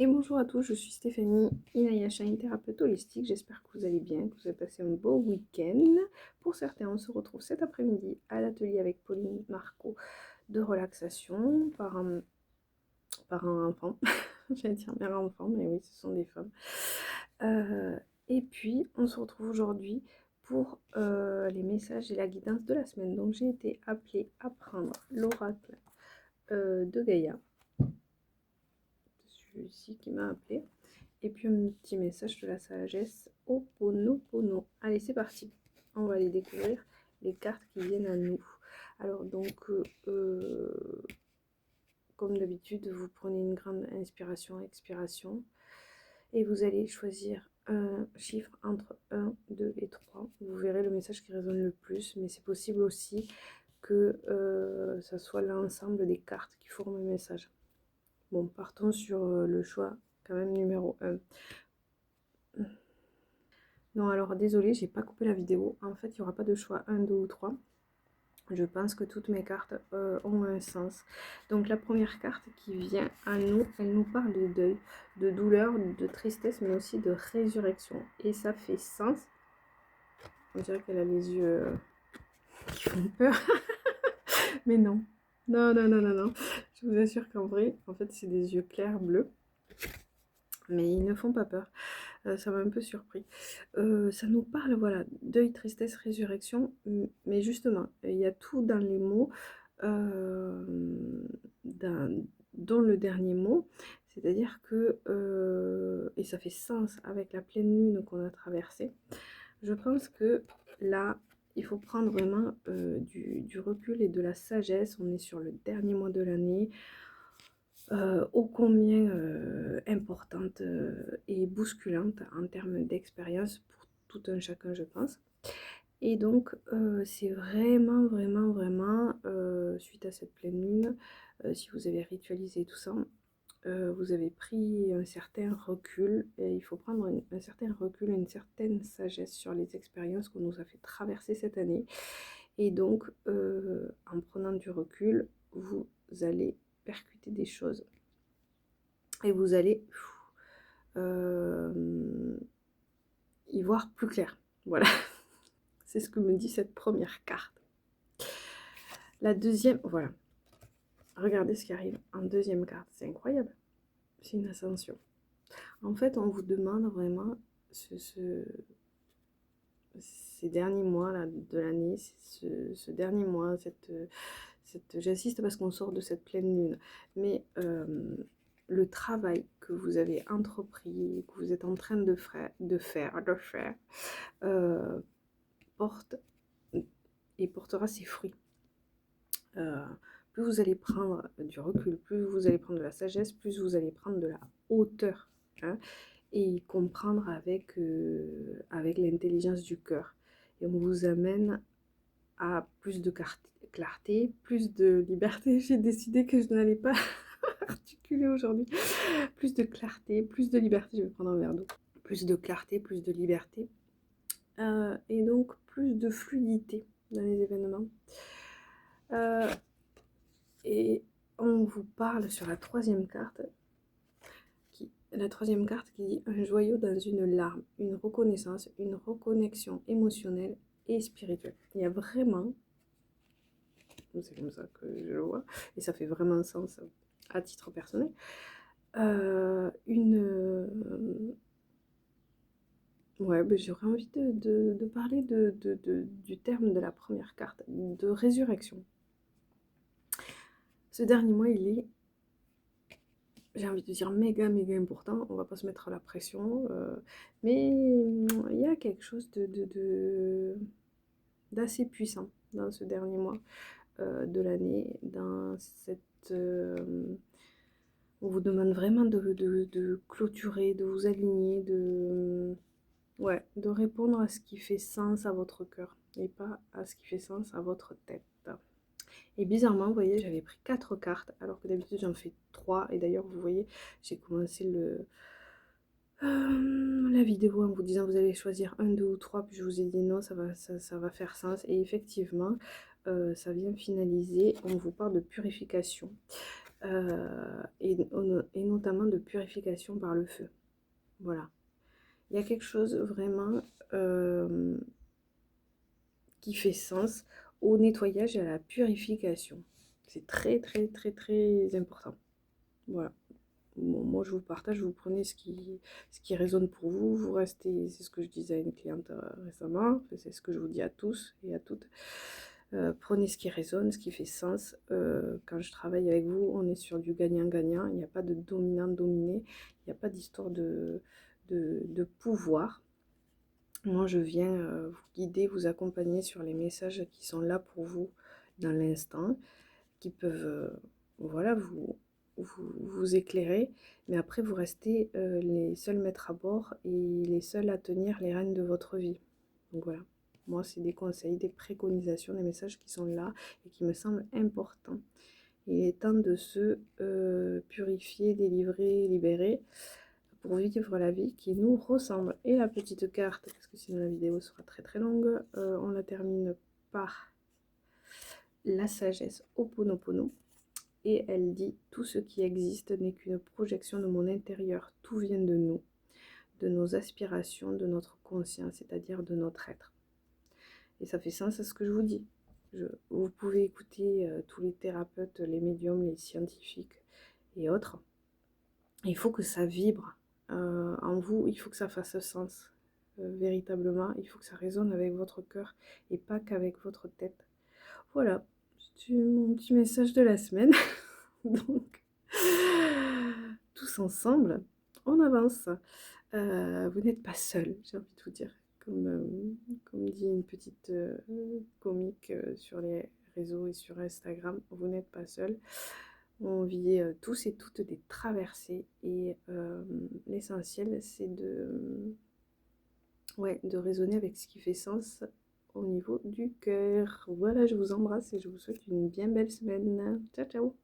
Et bonjour à tous, je suis Stéphanie Inayasha, une thérapeute holistique. J'espère que vous allez bien, que vous avez passé un beau week-end. Pour certains, on se retrouve cet après-midi à l'atelier avec Pauline Marco de relaxation par un enfant. J'allais dire mère enfant, mais oui, ce sont des femmes. Et puis, on se retrouve aujourd'hui pour les messages et la guidance de la semaine. Donc, j'ai été appelée à prendre l'oracle de Gaïa. C'est celui-ci qui m'a appelée. Et puis un petit message de la sagesse au Ho'oponopono. Allez, c'est parti. On va aller découvrir les cartes qui viennent à nous. Alors donc, comme d'habitude, vous prenez une grande inspiration, expiration. Et vous allez choisir un chiffre entre 1, 2 et 3. Vous verrez le message qui résonne le plus. Mais c'est possible aussi que ça soit l'ensemble des cartes qui forment le message. Bon, partons sur le choix quand même numéro 1. Non, alors désolé, j'ai pas coupé la vidéo. En fait, il n'y aura pas de choix 1, 2 ou 3. Je pense que toutes mes cartes ont un sens. Donc la première carte qui vient à nous, elle nous parle de deuil, de douleur, de tristesse, mais aussi de résurrection. Et ça fait sens. On dirait qu'elle a les yeux qui font peur. Mais non. Non, non, non, non, non. Je vous assure qu'en vrai, en fait, c'est des yeux clairs bleus. Mais ils ne font pas peur. Ça m'a un peu surpris. Ça nous parle, voilà, deuil, tristesse, résurrection. Mais justement, il y a tout dans les mots, dans le dernier mot. C'est-à-dire que, et ça fait sens avec la pleine lune qu'on a traversée. Je pense que là, il faut prendre vraiment du recul et de la sagesse. On est sur le dernier mois de l'année. Ô combien importante et bousculante en termes d'expérience pour tout un chacun, je pense. Et donc, c'est vraiment, vraiment, vraiment, suite à cette pleine lune, si vous avez ritualisé tout ça, vous avez pris un certain recul, et il faut prendre un certain recul, une certaine sagesse sur les expériences qu'on nous a fait traverser cette année. Et donc, en prenant du recul, vous allez percuter des choses. Et vous allez y voir plus clair. Voilà, c'est ce que me dit cette première carte. La deuxième, voilà. Regardez ce qui arrive en deuxième carte. C'est incroyable. C'est une ascension. En fait, on vous demande vraiment ces derniers mois là, de l'année, ce dernier mois, j'insiste parce qu'on sort de cette pleine lune, mais le travail que vous avez entrepris, que vous êtes en train de faire, porte et portera ses fruits. Plus vous allez prendre du recul, plus vous allez prendre de la sagesse, plus vous allez prendre de la hauteur, hein, et comprendre avec l'intelligence du cœur. Et on vous amène à plus de clarté, plus de liberté. J'ai décidé que je n'allais pas articuler aujourd'hui. Plus de clarté, plus de liberté. Je vais prendre un verre d'eau. Plus de clarté, plus de liberté. Et donc plus de fluidité dans les événements. Et on vous parle sur la troisième carte qui dit un joyau dans une larme, une reconnaissance, une reconnexion émotionnelle et spirituelle. Il y a vraiment, c'est comme ça que je le vois, et ça fait vraiment sens à titre personnel, ouais, ben j'aurais envie de parler du terme de la première carte, de résurrection. Ce dernier mois, il est, j'ai envie de dire, méga important. On va pas se mettre la pression, mais il y a quelque chose d'assez puissant dans ce dernier mois de l'année, dans cette... on vous demande vraiment de clôturer, de vous aligner, ouais, de répondre à ce qui fait sens à votre cœur et pas à ce qui fait sens à votre tête. Et bizarrement, vous voyez, j'avais pris 4 cartes, alors que d'habitude j'en fais 3. Et d'ailleurs, vous voyez, j'ai commencé la vidéo en vous disant vous allez choisir 1, 2 ou 3. Puis je vous ai dit non, ça va faire sens. Et effectivement, ça vient finaliser. On vous parle de purification. et notamment de purification par le feu. Voilà. Il y a quelque chose vraiment qui fait sens au nettoyage et à la purification. C'est très très très très important. Voilà. Bon, moi je vous partage, vous prenez ce qui résonne pour vous, vous restez, c'est ce que je disais à une cliente récemment, c'est ce que je vous dis à tous et à toutes. Prenez ce qui résonne, ce qui fait sens. Quand je travaille avec vous, on est sur du gagnant-gagnant, il n'y a pas de dominant-dominé, il n'y a pas d'histoire de pouvoir. Moi, je viens vous guider, vous accompagner sur les messages qui sont là pour vous dans l'instant, qui peuvent voilà, vous éclairer. Mais après, vous restez les seuls maîtres à bord et les seuls à tenir les rênes de votre vie. Donc voilà, moi, c'est des conseils, des préconisations, des messages qui sont là et qui me semblent importants. Il est temps de se purifier, délivrer, libérer pour vivre la vie qui nous ressemble. Et la petite carte, parce que sinon la vidéo sera très très longue, on la termine par la sagesse Ho'oponopono. Et elle dit: tout ce qui existe n'est qu'une projection de mon intérieur, tout vient de nous, de nos aspirations, de notre conscience, c'est-à-dire de notre être. Et ça fait sens à ce que je vous dis. Vous pouvez écouter tous les thérapeutes, les médiums, les scientifiques et autres. Il faut que ça vibre en vous, il faut que ça fasse sens. Véritablement, il faut que ça résonne avec votre cœur et pas qu'avec votre tête. Voilà, c'est mon petit message de la semaine. Donc, tous ensemble, on avance. Vous n'êtes pas seul, j'ai envie de vous dire. Comme dit une petite comique sur les réseaux et sur Instagram, vous n'êtes pas seul. On vit tous et toutes des traversées et l'essentiel c'est de raisonner avec ce qui fait sens au niveau du cœur. Voilà, je vous embrasse et je vous souhaite une bien belle semaine. Ciao, ciao!